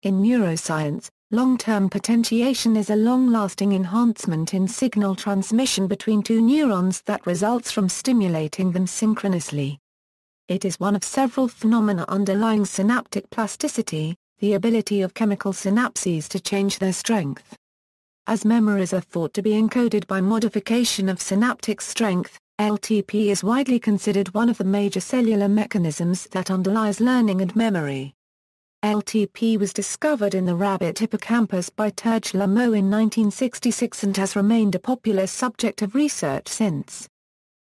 In neuroscience, long-term potentiation is a long-lasting enhancement in signal transmission between two neurons that results from stimulating them synchronously. It is one of several phenomena underlying synaptic plasticity, the ability of chemical synapses to change their strength. As memories are thought to be encoded by modification of synaptic strength, LTP is widely considered one of the major cellular mechanisms that underlies learning and memory. LTP was discovered in the rabbit hippocampus by Terje Lamo in 1966 and has remained a popular subject of research since.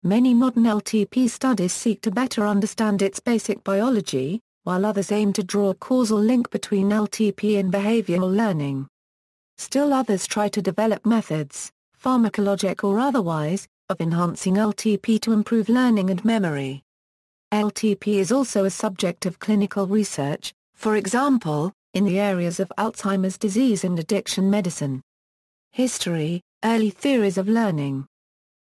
Many modern LTP studies seek to better understand its basic biology, while others aim to draw a causal link between LTP and behavioral learning. Still others try to develop methods, pharmacologic or otherwise, of enhancing LTP to improve learning and memory. LTP is also a subject of clinical research, for example, in the areas of Alzheimer's disease and addiction medicine. History, early theories of learning.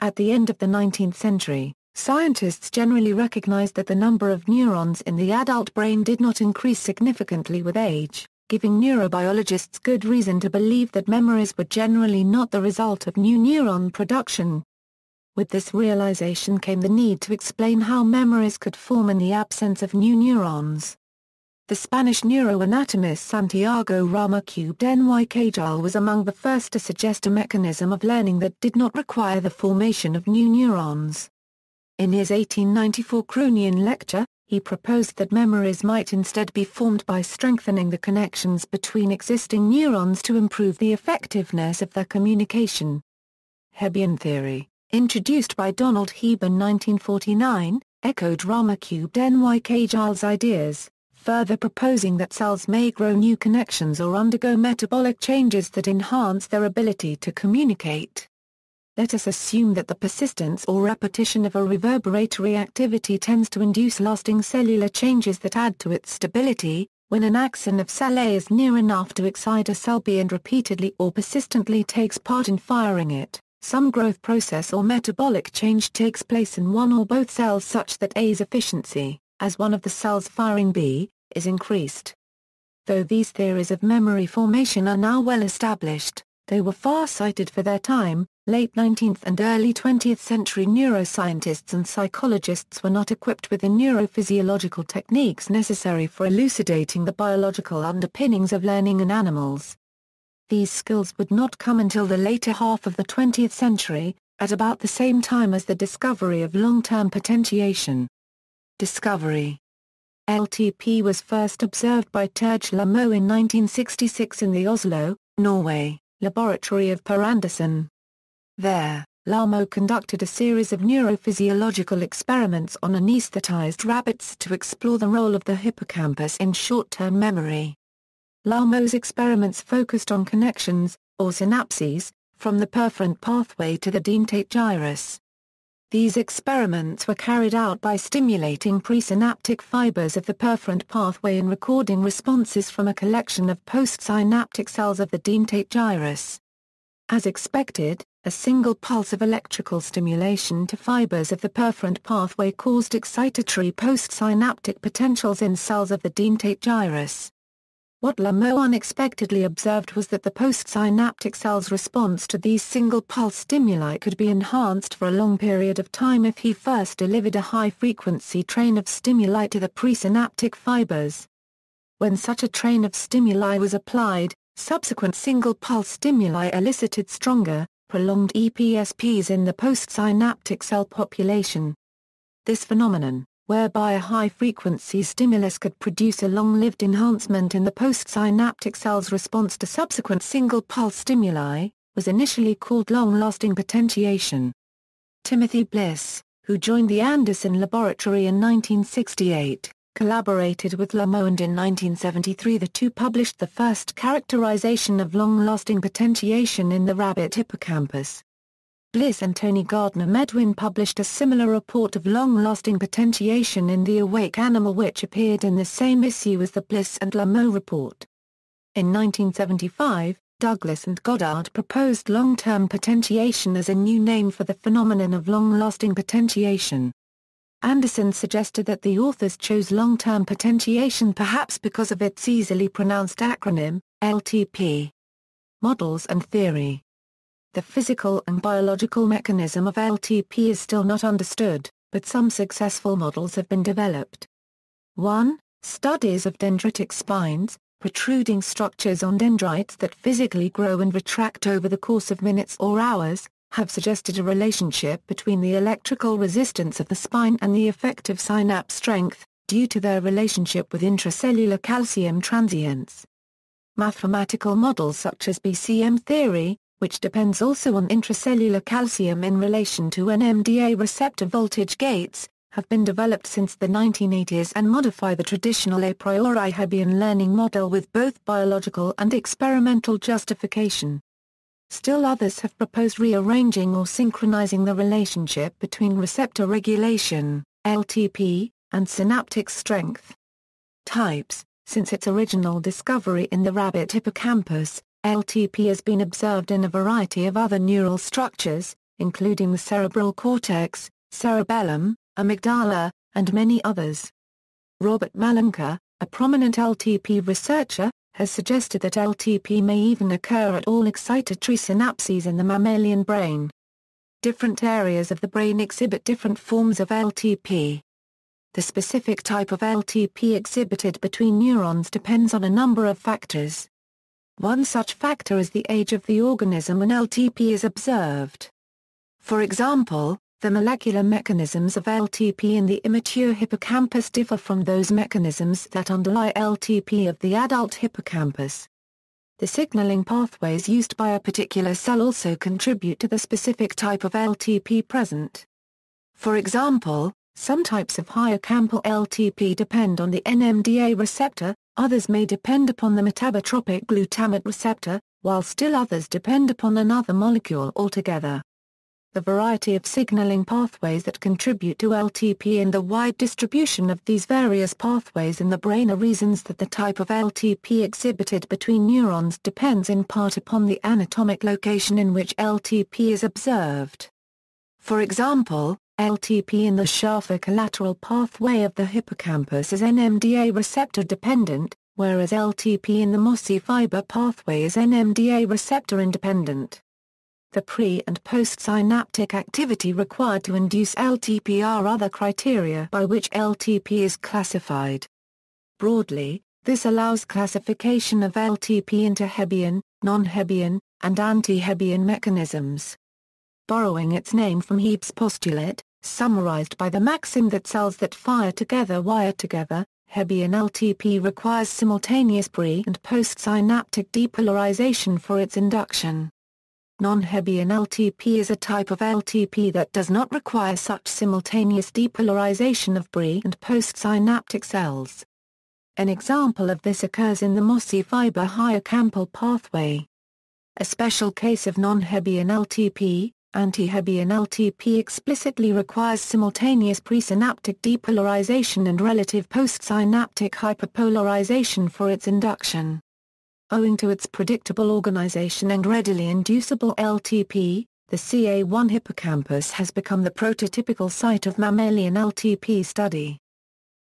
At the end of the 19th century, scientists generally recognized that the number of neurons in the adult brain did not increase significantly with age, giving neurobiologists good reason to believe that memories were generally not the result of new neuron production. With this realization came the need to explain how memories could form in the absence of new neurons. The Spanish neuroanatomist Santiago Ramacube ny Cajal was among the first to suggest a mechanism of learning that did not require the formation of new neurons. In his 1894 Croonian lecture, he proposed that memories might instead be formed by strengthening the connections between existing neurons to improve the effectiveness of their communication. Hebbian theory, introduced by Donald Hebb in 1949, echoed Ramacube ny Cajal's ideas, further proposing that cells may grow new connections or undergo metabolic changes that enhance their ability to communicate. Let us assume that the persistence or repetition of a reverberatory activity tends to induce lasting cellular changes that add to its stability. When an axon of cell A is near enough to excite a cell B and repeatedly or persistently takes part in firing it, some growth process or metabolic change takes place in one or both cells such that A's efficiency, as one of the cells firing B, is increased. Though these theories of memory formation are now well established, they were far-sighted for their time. Late 19th and early 20th century neuroscientists and psychologists were not equipped with the neurophysiological techniques necessary for elucidating the biological underpinnings of learning in animals. These skills would not come until the later half of the 20th century, at about the same time as the discovery of long-term potentiation. Discovery. LTP was first observed by Terje Lamo in 1966 in the Oslo, Norway, laboratory of Per Andersen. There, Lamo conducted a series of neurophysiological experiments on anesthetized rabbits to explore the role of the hippocampus in short-term memory. Lamo's experiments focused on connections, or synapses, from the perforant pathway to the dentate gyrus. These experiments were carried out by stimulating presynaptic fibers of the perforant pathway and recording responses from a collection of postsynaptic cells of the dentate gyrus. As expected, a single pulse of electrical stimulation to fibers of the perforant pathway caused excitatory postsynaptic potentials in cells of the dentate gyrus. What Lamo unexpectedly observed was that the postsynaptic cell's response to these single-pulse stimuli could be enhanced for a long period of time if he first delivered a high-frequency train of stimuli to the presynaptic fibers. When such a train of stimuli was applied, subsequent single-pulse stimuli elicited stronger, prolonged EPSPs in the postsynaptic cell population. This phenomenon, whereby a high-frequency stimulus could produce a long-lived enhancement in the postsynaptic cell's response to subsequent single-pulse stimuli, was initially called long-lasting potentiation. Timothy Bliss, who joined the Andersen laboratory in 1968, collaborated with Lamo, and in 1973 the two published the first characterization of long-lasting potentiation in the rabbit hippocampus. Bliss and Tony Gardner Medwin published a similar report of long-lasting potentiation in The Awake Animal, which appeared in the same issue as the Bliss and Lamo report. In 1975, Douglas and Goddard proposed long-term potentiation as a new name for the phenomenon of long-lasting potentiation. Anderson suggested that the authors chose long-term potentiation perhaps because of its easily pronounced acronym, LTP. Models and theory. The physical and biological mechanism of LTP is still not understood, but some successful models have been developed. 1. Studies of dendritic spines, protruding structures on dendrites that physically grow and retract over the course of minutes or hours, have suggested a relationship between the electrical resistance of the spine and the effective synapse strength, due to their relationship with intracellular calcium transients. Mathematical models such as BCM theory, which depends also on intracellular calcium in relation to NMDA receptor voltage gates, have been developed since the 1980s and modify the traditional a priori Hebbian learning model with both biological and experimental justification. Still others have proposed rearranging or synchronizing the relationship between receptor regulation, LTP, and synaptic strength. Types. Since its original discovery in the rabbit hippocampus, LTP has been observed in a variety of other neural structures, including the cerebral cortex, cerebellum, amygdala, and many others. Robert Malenka, a prominent LTP researcher, has suggested that LTP may even occur at all excitatory synapses in the mammalian brain. Different areas of the brain exhibit different forms of LTP. The specific type of LTP exhibited between neurons depends on a number of factors. One such factor is the age of the organism when LTP is observed. For example, the molecular mechanisms of LTP in the immature hippocampus differ from those mechanisms that underlie LTP of the adult hippocampus. The signaling pathways used by a particular cell also contribute to the specific type of LTP present. For example, some types of hippocampal LTP depend on the NMDA receptor, others may depend upon the metabotropic glutamate receptor, while still others depend upon another molecule altogether. The variety of signaling pathways that contribute to LTP and the wide distribution of these various pathways in the brain are reasons that the type of LTP exhibited between neurons depends in part upon the anatomic location in which LTP is observed. For example, LTP in the Schaffer collateral pathway of the hippocampus is NMDA receptor dependent, whereas LTP in the mossy fiber pathway is NMDA receptor independent. The pre- and post-synaptic activity required to induce LTP are other criteria by which LTP is classified. Broadly, this allows classification of LTP into Hebbian, non-Hebbian, and anti-Hebbian mechanisms. Borrowing its name from Hebe's postulate, summarized by the maxim that cells that fire together wire together, Hebbian LTP requires simultaneous pre- and post-synaptic depolarization for its induction. Non-Hebbian LTP is a type of LTP that does not require such simultaneous depolarization of pre- and post-synaptic cells. An example of this occurs in the mossy fiber hippocampal pathway. A special case of non-Hebbian LTP, anti-Hebbian LTP explicitly requires simultaneous presynaptic depolarization and relative postsynaptic hyperpolarization for its induction. Owing to its predictable organization and readily inducible LTP, the CA1 hippocampus has become the prototypical site of mammalian LTP study.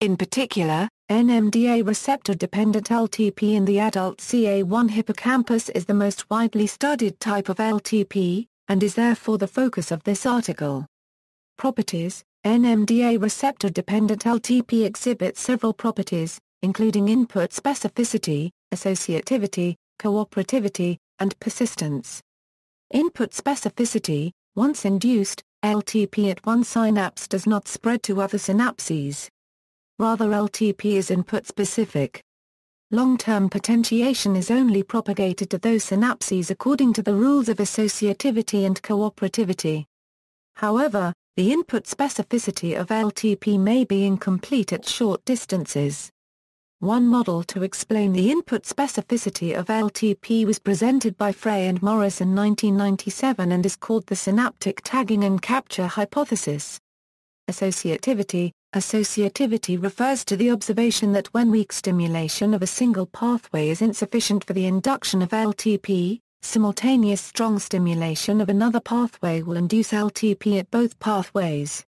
In particular, NMDA receptor-dependent LTP in the adult CA1 hippocampus is the most widely studied type of LTP, and is therefore the focus of this article. Properties: NMDA receptor-dependent LTP exhibits several properties, including input specificity, associativity, cooperativity, and persistence. Input specificity: once induced, LTP at one synapse does not spread to other synapses. Rather, LTP is input-specific. Long-term potentiation is only propagated to those synapses according to the rules of associativity and cooperativity. However, the input specificity of LTP may be incomplete at short distances. One model to explain the input specificity of LTP was presented by Frey and Morris in 1997 and is called the synaptic tagging and capture hypothesis. Associativity: associativity refers to the observation that when weak stimulation of a single pathway is insufficient for the induction of LTP, simultaneous strong stimulation of another pathway will induce LTP at both pathways.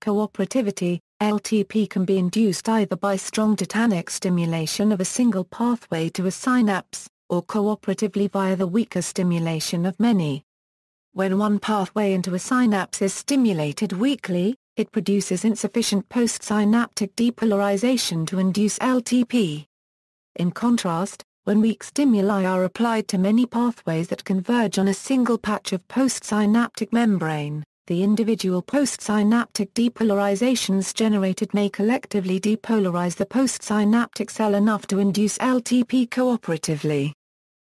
Cooperativity. LTP can be induced either by strong tetanic stimulation of a single pathway to a synapse, or cooperatively via the weaker stimulation of many. When one pathway into a synapse is stimulated weakly, it produces insufficient postsynaptic depolarization to induce LTP. In contrast, when weak stimuli are applied to many pathways that converge on a single patch of postsynaptic membrane, the individual postsynaptic depolarizations generated may collectively depolarize the postsynaptic cell enough to induce LTP cooperatively.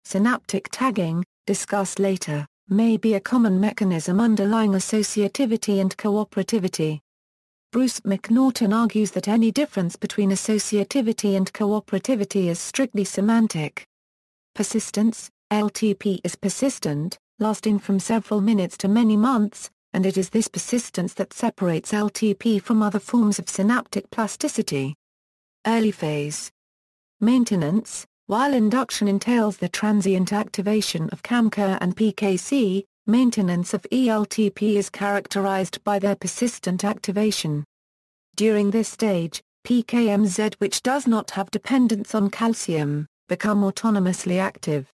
Synaptic tagging, discussed later, may be a common mechanism underlying associativity and cooperativity. Bruce McNaughton argues that any difference between associativity and cooperativity is strictly semantic. Persistence. LTP is persistent, lasting from several minutes to many months, and it is this persistence that separates LTP from other forms of synaptic plasticity. Early phase. Maintenance. While induction entails the transient activation of CAMCA and PKC, maintenance of ELTP is characterized by their persistent activation. During this stage, PKMZ, which does not have dependence on calcium, become autonomously active.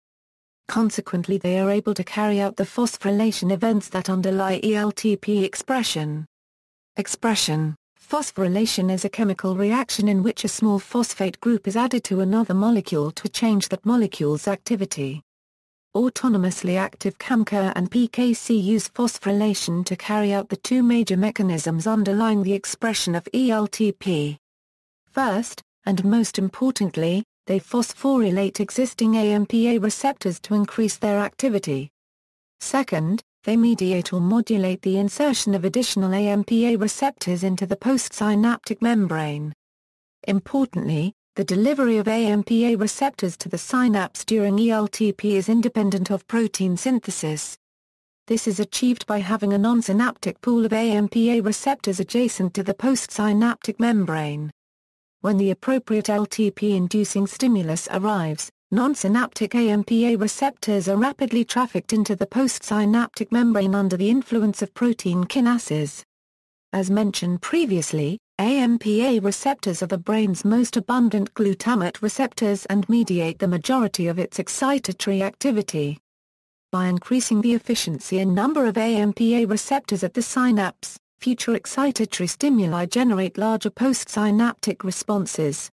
Consequently, they are able to carry out the phosphorylation events that underlie ELTP expression. Phosphorylation is a chemical reaction in which a small phosphate group is added to another molecule to change that molecule's activity. Autonomously active CAMCA and PKC use phosphorylation to carry out the two major mechanisms underlying the expression of ELTP. First, and most importantly, they phosphorylate existing AMPA receptors to increase their activity. Second, they mediate or modulate the insertion of additional AMPA receptors into the postsynaptic membrane. Importantly, the delivery of AMPA receptors to the synapse during ELTP is independent of protein synthesis. This is achieved by having a non-synaptic pool of AMPA receptors adjacent to the postsynaptic membrane. When the appropriate LTP-inducing stimulus arrives, non-synaptic AMPA receptors are rapidly trafficked into the postsynaptic membrane under the influence of protein kinases. As mentioned previously, AMPA receptors are the brain's most abundant glutamate receptors and mediate the majority of its excitatory activity. By increasing the efficiency and number of AMPA receptors at the synapse, future excitatory stimuli generate larger postsynaptic responses.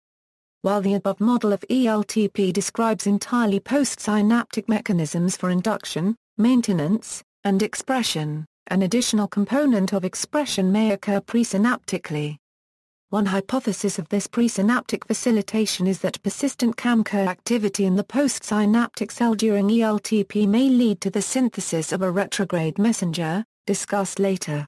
While the above model of ELTP describes entirely postsynaptic mechanisms for induction, maintenance, and expression, an additional component of expression may occur presynaptically. One hypothesis of this presynaptic facilitation is that persistent CAMCA activity in the postsynaptic cell during ELTP may lead to the synthesis of a retrograde messenger, discussed later.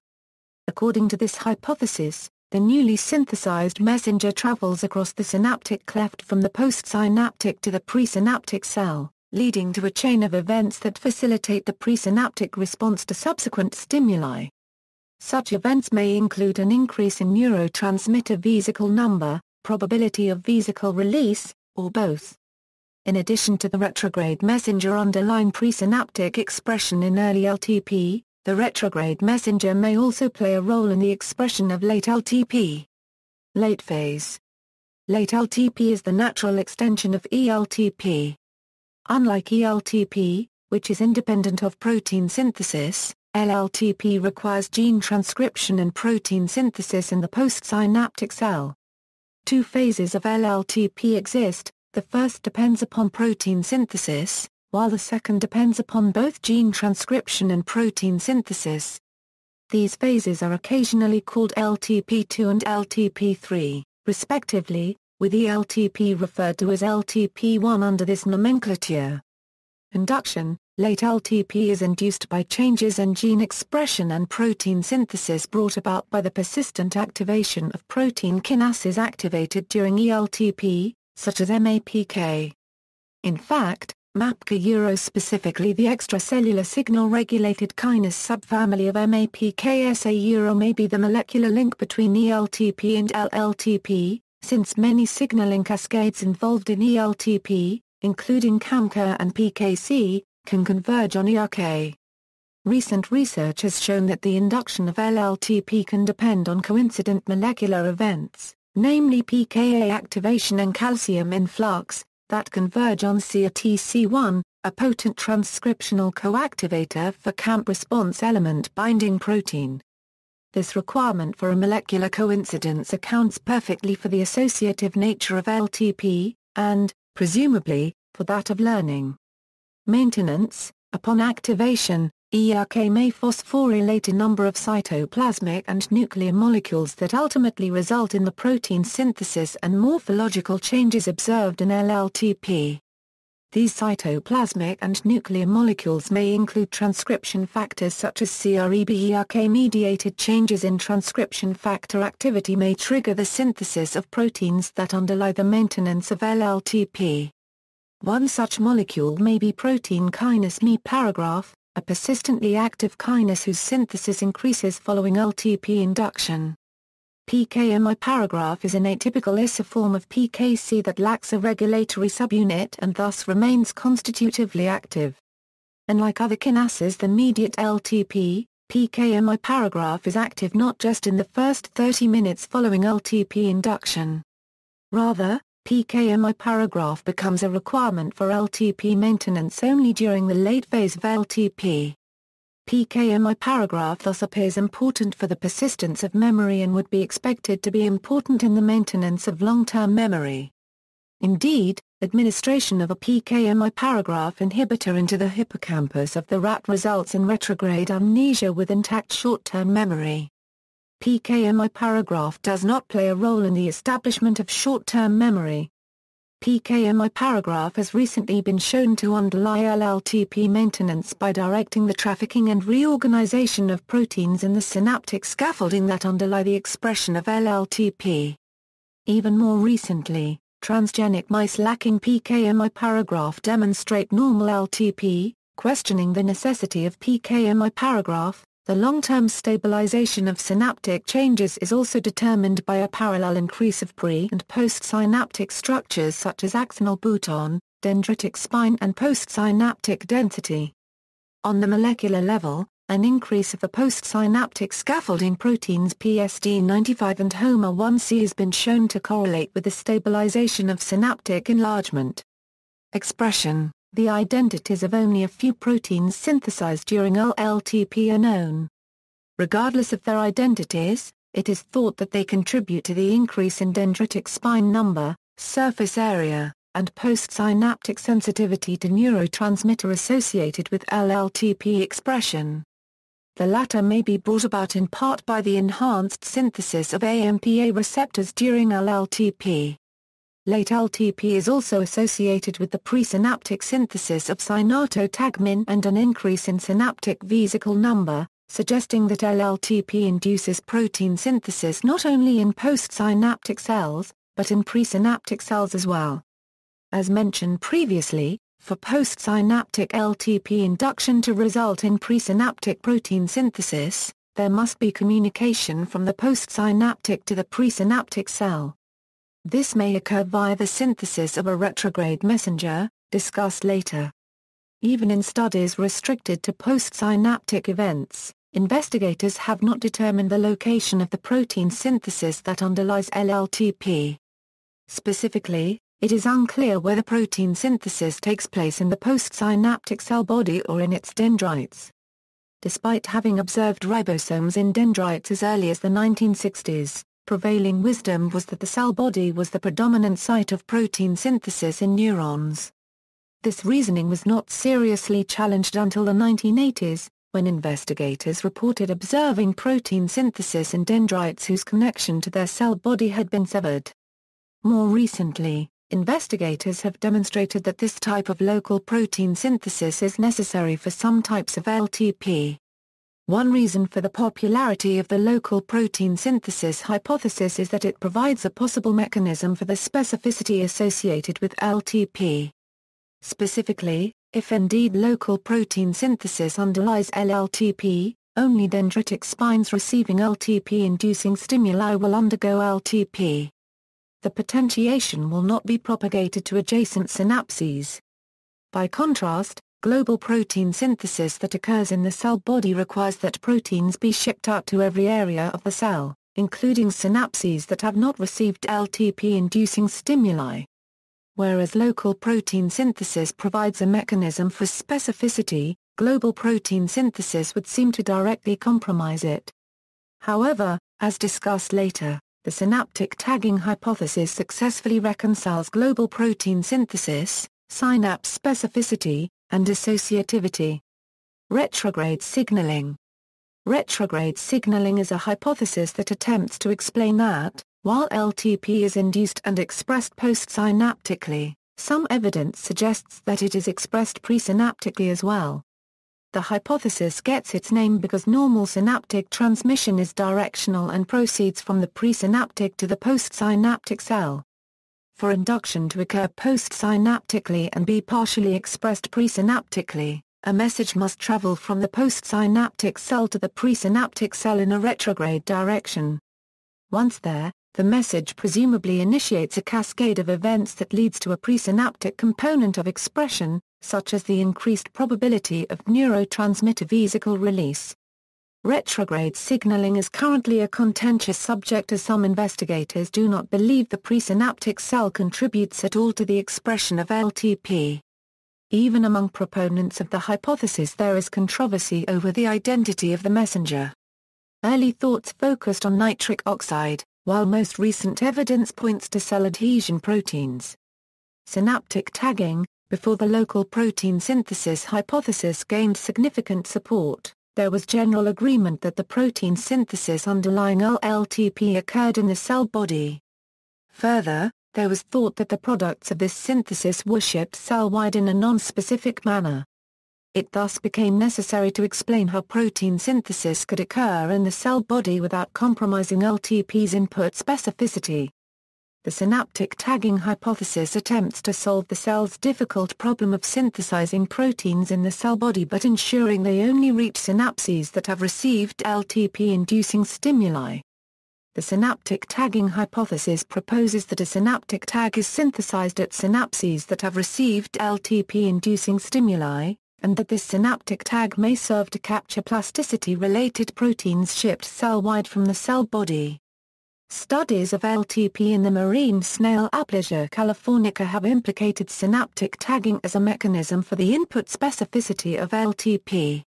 According to this hypothesis, the newly synthesized messenger travels across the synaptic cleft from the postsynaptic to the presynaptic cell, leading to a chain of events that facilitate the presynaptic response to subsequent stimuli. Such events may include an increase in neurotransmitter vesicle number, probability of vesicle release, or both. In addition to the retrograde messenger underlying presynaptic expression in early LTP, the retrograde messenger may also play a role in the expression of late LTP. Late phase. Late LTP is the natural extension of ELTP. Unlike ELTP, which is independent of protein synthesis, LLTP requires gene transcription and protein synthesis in the postsynaptic cell. Two phases of LLTP exist, the first depends upon protein synthesis, while the second depends upon both gene transcription and protein synthesis. These phases are occasionally called LTP2 and LTP3, respectively, with ELTP referred to as LTP1 under this nomenclature. Induction. Late LTP is induced by changes in gene expression and protein synthesis brought about by the persistent activation of protein kinases activated during ELTP, such as MAPK. In fact, MAPK specifically the extracellular signal-regulated kinase subfamily of MAPK may be the molecular link between ELTP and LLTP, since many signaling cascades involved in ELTP, including CAMCA and PKC, can converge on ERK. Recent research has shown that the induction of LLTP can depend on coincident molecular events, namely pKa activation and calcium influx, that converge on CRTC1, a potent transcriptional coactivator for CAMP response element binding protein. This requirement for a molecular coincidence accounts perfectly for the associative nature of LTP, and, presumably, for that of learning. Maintenance: upon activation, ERK may phosphorylate a number of cytoplasmic and nuclear molecules that ultimately result in the protein synthesis and morphological changes observed in LLTP. These cytoplasmic and nuclear molecules may include transcription factors such as CREB. ERK-mediated changes in transcription factor activity may trigger the synthesis of proteins that underlie the maintenance of LLTP. One such molecule may be protein kinase ME paragraph, a persistently active kinase whose synthesis increases following LTP induction. PKMI paragraph is an atypical isoform of PKC that lacks a regulatory subunit and thus remains constitutively active. Unlike other kinases, the mediate LTP, PKMI paragraph is active not just in the first 30 minutes following LTP induction. Rather, PKMI paragraph becomes a requirement for LTP maintenance only during the late phase of LTP. PKMI paragraph thus appears important for the persistence of memory and would be expected to be important in the maintenance of long-term memory. Indeed, administration of a PKMI paragraph inhibitor into the hippocampus of the rat results in retrograde amnesia with intact short-term memory. PKMI paragraph does not play a role in the establishment of short-term memory. PKMI paragraph has recently been shown to underlie LLTP maintenance by directing the trafficking and reorganization of proteins in the synaptic scaffolding that underlie the expression of LLTP. Even more recently, transgenic mice lacking PKMI paragraph demonstrate normal LTP, questioning the necessity of PKMI paragraph. The long-term stabilization of synaptic changes is also determined by a parallel increase of pre- and postsynaptic structures such as axonal bouton, dendritic spine and postsynaptic density. On the molecular level, an increase of the postsynaptic scaffolding proteins PSD95 and HOMA1C has been shown to correlate with the stabilization of synaptic enlargement. Expression: the identities of only a few proteins synthesized during LLTP are known. Regardless of their identities, it is thought that they contribute to the increase in dendritic spine number, surface area, and postsynaptic sensitivity to neurotransmitter associated with LLTP expression. The latter may be brought about in part by the enhanced synthesis of AMPA receptors during LLTP. Late LTP is also associated with the presynaptic synthesis of synaptotagmin and an increase in synaptic vesicle number, suggesting that LLTP induces protein synthesis not only in postsynaptic cells, but in presynaptic cells as well. As mentioned previously, for postsynaptic LTP induction to result in presynaptic protein synthesis, there must be communication from the postsynaptic to the presynaptic cell. This may occur via the synthesis of a retrograde messenger, discussed later. Even in studies restricted to postsynaptic events, investigators have not determined the location of the protein synthesis that underlies LLTP. Specifically, it is unclear whether protein synthesis takes place in the postsynaptic cell body or in its dendrites. Despite having observed ribosomes in dendrites as early as the 1960s, prevailing wisdom was that the cell body was the predominant site of protein synthesis in neurons. This reasoning was not seriously challenged until the 1980s, when investigators reported observing protein synthesis in dendrites whose connection to their cell body had been severed. More recently, investigators have demonstrated that this type of local protein synthesis is necessary for some types of LTP. One reason for the popularity of the local protein synthesis hypothesis is that it provides a possible mechanism for the specificity associated with LTP. Specifically, if indeed local protein synthesis underlies LLTP, only dendritic spines receiving LTP-inducing stimuli will undergo LTP. The potentiation will not be propagated to adjacent synapses. By contrast, global protein synthesis that occurs in the cell body requires that proteins be shipped out to every area of the cell, including synapses that have not received LTP-inducing stimuli. Whereas local protein synthesis provides a mechanism for specificity, global protein synthesis would seem to directly compromise it. However, as discussed later, the synaptic tagging hypothesis successfully reconciles global protein synthesis, synapse specificity, and associativity. Retrograde signaling. Retrograde signaling is a hypothesis that attempts to explain that, while LTP is induced and expressed postsynaptically, some evidence suggests that it is expressed presynaptically as well. The hypothesis gets its name because normal synaptic transmission is directional and proceeds from the presynaptic to the postsynaptic cell. For induction to occur postsynaptically and be partially expressed presynaptically, a message must travel from the postsynaptic cell to the presynaptic cell in a retrograde direction. Once there, the message presumably initiates a cascade of events that leads to a presynaptic component of expression, such as the increased probability of neurotransmitter vesicle release. Retrograde signaling is currently a contentious subject as some investigators do not believe the presynaptic cell contributes at all to the expression of LTP. Even among proponents of the hypothesis there is controversy over the identity of the messenger. Early thoughts focused on nitric oxide, while most recent evidence points to cell adhesion proteins. Synaptic tagging. Before the local protein synthesis hypothesis gained significant support, there was general agreement that the protein synthesis underlying LTP occurred in the cell body. Further, there was thought that the products of this synthesis were shipped cell-wide in a non-specific manner. It thus became necessary to explain how protein synthesis could occur in the cell body without compromising LTP's input specificity. The synaptic tagging hypothesis attempts to solve the cell's difficult problem of synthesizing proteins in the cell body but ensuring they only reach synapses that have received LTP-inducing stimuli. The synaptic tagging hypothesis proposes that a synaptic tag is synthesized at synapses that have received LTP-inducing stimuli, and that this synaptic tag may serve to capture plasticity-related proteins shipped cell-wide from the cell body. Studies of LTP in the marine snail Aplysia californica have implicated synaptic tagging as a mechanism for the input specificity of LTP.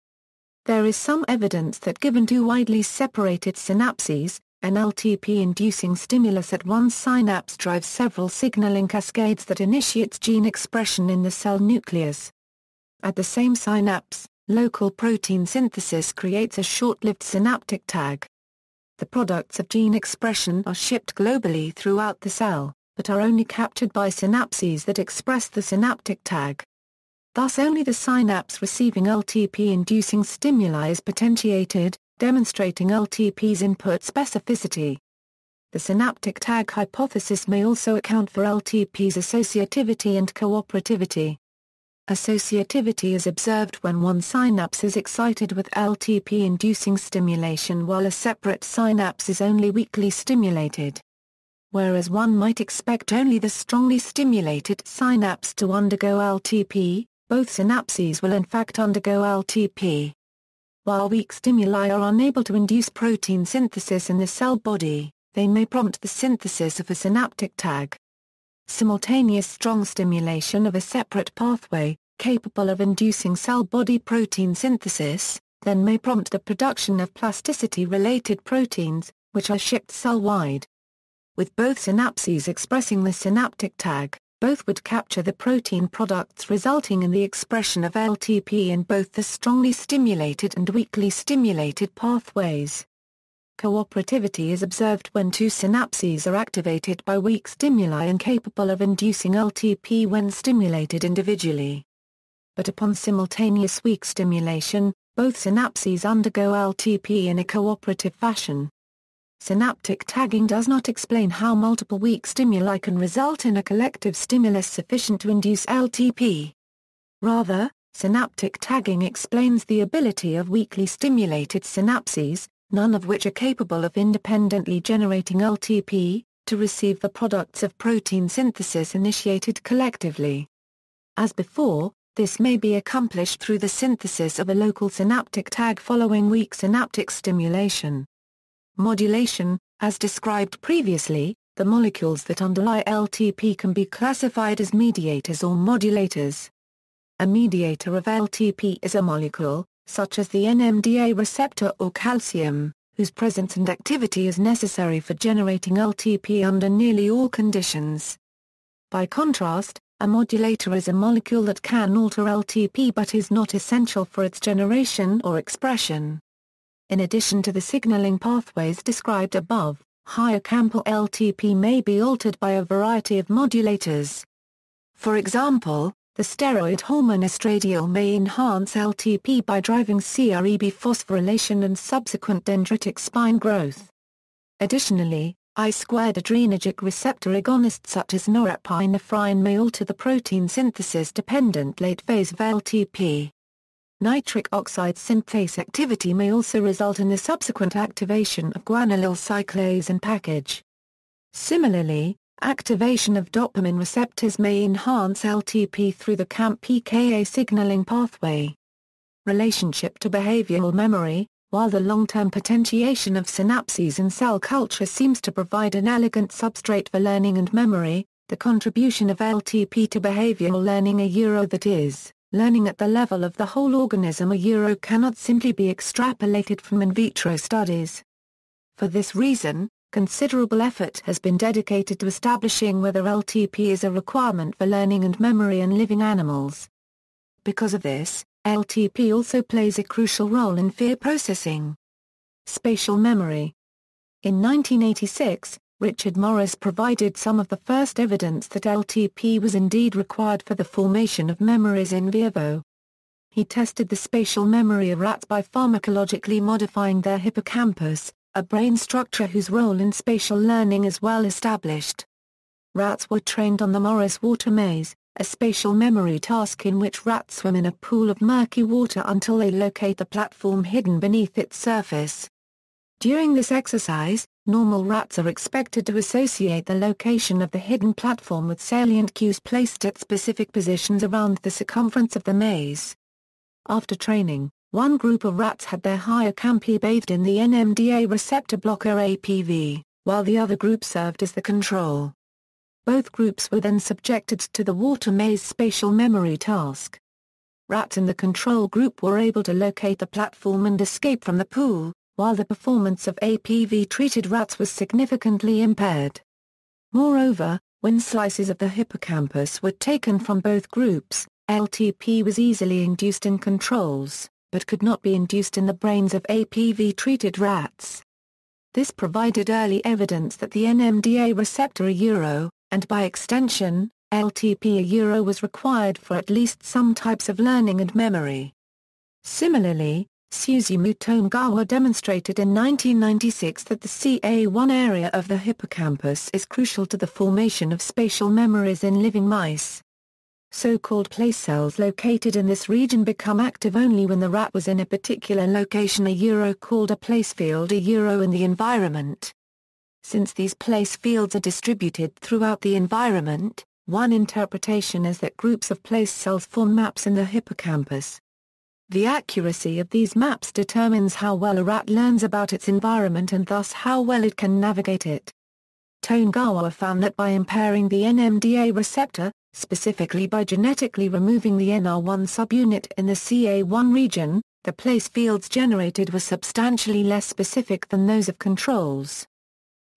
There is some evidence that given two widely separated synapses, an LTP-inducing stimulus at one synapse drives several signaling cascades that initiates gene expression in the cell nucleus. At the same synapse, local protein synthesis creates a short-lived synaptic tag. The products of gene expression are shipped globally throughout the cell, but are only captured by synapses that express the synaptic tag. Thus only the synapse receiving LTP-inducing stimuli is potentiated, demonstrating LTP's input specificity. The synaptic tag hypothesis may also account for LTP's associativity and cooperativity. Associativity is observed when one synapse is excited with LTP-inducing stimulation while a separate synapse is only weakly stimulated. Whereas one might expect only the strongly stimulated synapse to undergo LTP, both synapses will in fact undergo LTP. While weak stimuli are unable to induce protein synthesis in the cell body, they may prompt the synthesis of a synaptic tag. Simultaneous strong stimulation of a separate pathway, capable of inducing cell body protein synthesis, then may prompt the production of plasticity-related proteins, which are shipped cell-wide. With both synapses expressing the synaptic tag, both would capture the protein products resulting in the expression of LTP in both the strongly stimulated and weakly stimulated pathways. Cooperativity is observed when two synapses are activated by weak stimuli and capable of inducing LTP when stimulated individually. But upon simultaneous weak stimulation, both synapses undergo LTP in a cooperative fashion. Synaptic tagging does not explain how multiple weak stimuli can result in a collective stimulus sufficient to induce LTP. Rather, synaptic tagging explains the ability of weakly stimulated synapses, none of which are capable of independently generating LTP, to receive the products of protein synthesis initiated collectively. As before, This may be accomplished through the synthesis of a local synaptic tag following weak synaptic stimulation. Modulation. As described previously, the molecules that underlie LTP can be classified as mediators or modulators. A mediator of LTP is a molecule, such as the NMDA receptor or calcium, whose presence and activity is necessary for generating LTP under nearly all conditions. By contrast, a modulator is a molecule that can alter LTP but is not essential for its generation or expression. In addition to the signaling pathways described above, hippocampal LTP may be altered by a variety of modulators. For example, the steroid hormone estradiol may enhance LTP by driving CREB phosphorylation and subsequent dendritic spine growth. Additionally, I2 adrenergic receptor agonists such as norepinephrine may alter the protein synthesis-dependent late phase of LTP. Nitric oxide synthase activity may also result in the subsequent activation of guanylyl cyclase and package. Similarly, activation of dopamine receptors may enhance LTP through the CAMP-PKA signaling pathway. Relationship to behavioral memory. While the long-term potentiation of synapses in cell culture seems to provide an elegant substrate for learning and memory, the contribution of LTP to behavioral learning that is, learning at the level of the whole organism cannot simply be extrapolated from in vitro studies. For this reason, considerable effort has been dedicated to establishing whether LTP is a requirement for learning and memory in living animals. Because of this, LTP also plays a crucial role in fear processing. Spatial memory. In 1986, Richard Morris provided some of the first evidence that LTP was indeed required for the formation of memories in vivo. He tested the spatial memory of rats by pharmacologically modifying their hippocampus, a brain structure whose role in spatial learning is well established. Rats were trained on the Morris water maze, a spatial memory task in which rats swim in a pool of murky water until they locate the platform hidden beneath its surface. During this exercise, normal rats are expected to associate the location of the hidden platform with salient cues placed at specific positions around the circumference of the maze. After training, one group of rats had their hippocampi bathed in the NMDA receptor blocker APV, while the other group served as the control. Both groups were then subjected to the water maze spatial memory task. Rats in the control group were able to locate the platform and escape from the pool, while the performance of APV-treated rats was significantly impaired. Moreover, when slices of the hippocampus were taken from both groups, LTP was easily induced in controls, but could not be induced in the brains of APV-treated rats. This provided early evidence that the NMDA receptor and by extension, LTP was required for at least some types of learning and memory. Similarly, Suzumu Tonegawa demonstrated in 1996 that the CA1 area of the hippocampus is crucial to the formation of spatial memories in living mice. So-called place cells located in this region become active only when the rat was in a particular location called a place field in the environment. Since these place fields are distributed throughout the environment, one interpretation is that groups of place cells form maps in the hippocampus. The accuracy of these maps determines how well a rat learns about its environment and thus how well it can navigate it. Tonegawa found that by impairing the NMDA receptor, specifically by genetically removing the NR1 subunit in the CA1 region, the place fields generated were substantially less specific than those of controls.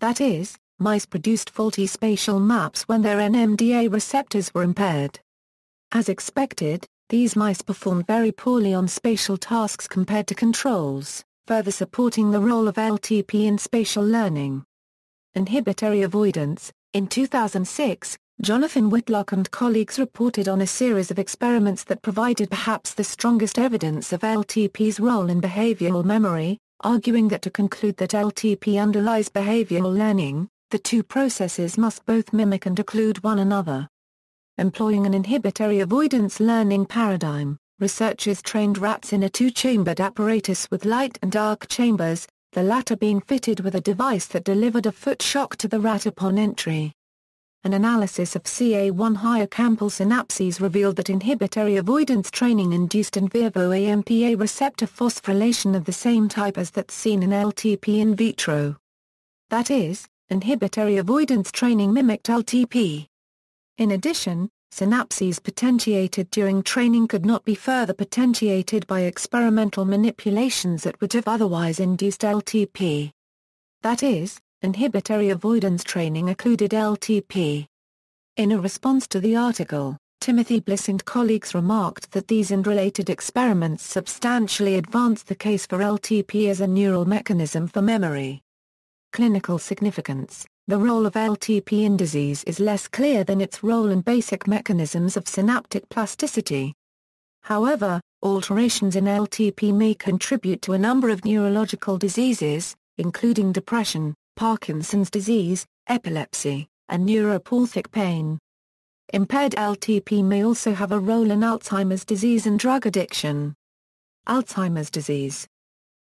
That is, mice produced faulty spatial maps when their NMDA receptors were impaired. As expected, these mice performed very poorly on spatial tasks compared to controls, further supporting the role of LTP in spatial learning. Inhibitory avoidance. In 2006, Jonathan Whitlock and colleagues reported on a series of experiments that provided perhaps the strongest evidence of LTP's role in behavioral memory, arguing that to conclude that LTP underlies behavioral learning, the two processes must both mimic and occlude one another. Employing an inhibitory avoidance learning paradigm, researchers trained rats in a two-chambered apparatus with light and dark chambers, the latter being fitted with a device that delivered a foot shock to the rat upon entry. an analysis of CA1 hippocampal synapses revealed that inhibitory avoidance training induced in vivo AMPA receptor phosphorylation of the same type as that seen in LTP in vitro. That is, inhibitory avoidance training mimicked LTP. In addition, synapses potentiated during training could not be further potentiated by experimental manipulations that would have otherwise induced LTP. That is, inhibitory avoidance training occluded LTP. In a response to the article, Timothy Bliss and colleagues remarked that these and related experiments substantially advanced the case for LTP as a neural mechanism for memory. Clinical significance. The role of LTP in disease is less clear than its role in basic mechanisms of synaptic plasticity. However, alterations in LTP may contribute to a number of neurological diseases, including depression, Parkinson's disease, epilepsy, and neuropathic pain. Impaired LTP may also have a role in Alzheimer's disease and drug addiction. Alzheimer's disease.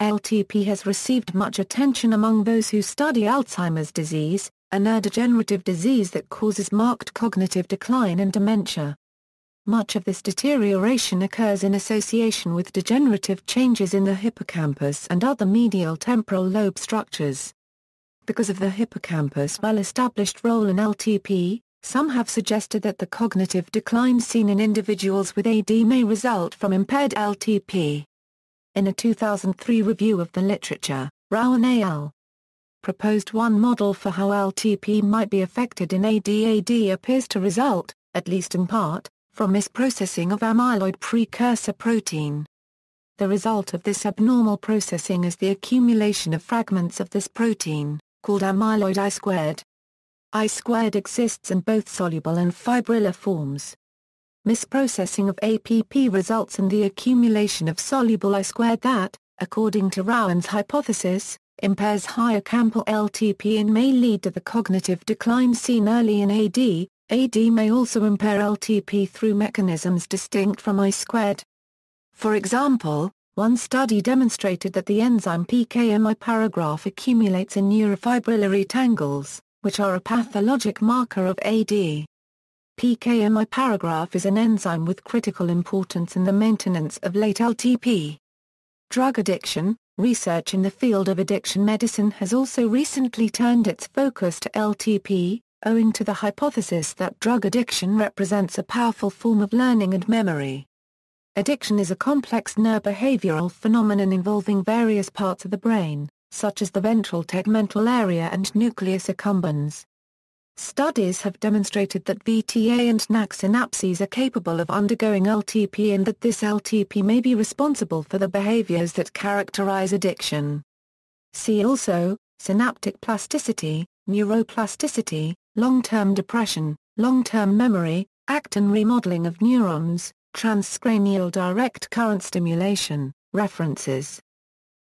LTP has received much attention among those who study Alzheimer's disease, a neurodegenerative disease that causes marked cognitive decline and dementia. Much of this deterioration occurs in association with degenerative changes in the hippocampus and other medial temporal lobe structures. Because of the hippocampus' well-established role in LTP, some have suggested that the cognitive decline seen in individuals with AD may result from impaired LTP. In a 2003 review of the literature, Rowan et al. Proposed one model for how LTP might be affected in AD. AD appears to result, at least in part, from misprocessing of amyloid precursor protein. The result of this abnormal processing is the accumulation of fragments of this protein, called amyloid I-squared. I-squared exists in both soluble and fibrillar forms. Misprocessing of APP results in the accumulation of soluble I-squared that, according to Rowan's hypothesis, impairs hippocampal LTP and may lead to the cognitive decline seen early in AD. AD may also impair LTP through mechanisms distinct from I-squared. For example, one study demonstrated that the enzyme PKMI paragraph accumulates in neurofibrillary tangles, which are a pathologic marker of AD. PKMI paragraph is an enzyme with critical importance in the maintenance of late LTP. Drug addiction. Research in the field of addiction medicine has also recently turned its focus to LTP, owing to the hypothesis that drug addiction represents a powerful form of learning and memory. Addiction is a complex neurobehavioral phenomenon involving various parts of the brain, such as the ventral tegmental area and nucleus accumbens. Studies have demonstrated that VTA and NAC synapses are capable of undergoing LTP and that this LTP may be responsible for the behaviors that characterize addiction. See also, synaptic plasticity, neuroplasticity, long-term depression, long-term memory, actin remodeling of neurons, transcranial direct current stimulation. References.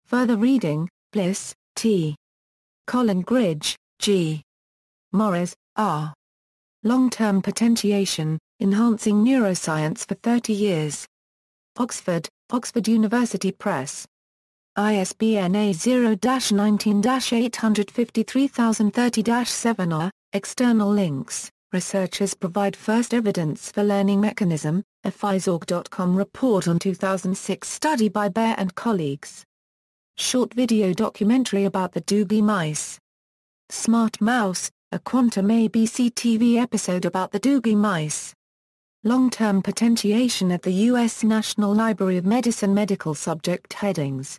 Further reading, Bliss, T. Colin Gridge, G. Morris, R. Long-term potentiation, enhancing neuroscience for 30 years. Oxford, Oxford University Press. ISBN A0-19-853030-7. External links. Researchers provide first evidence for learning mechanism. A Phys.org.com report on 2006 study by Baer and colleagues. Short video documentary about the Doogie mice. Smart Mouse, a Quantum ABC TV episode about the Doogie mice. Long-term potentiation at the U.S. National Library of Medicine. Medical subject headings.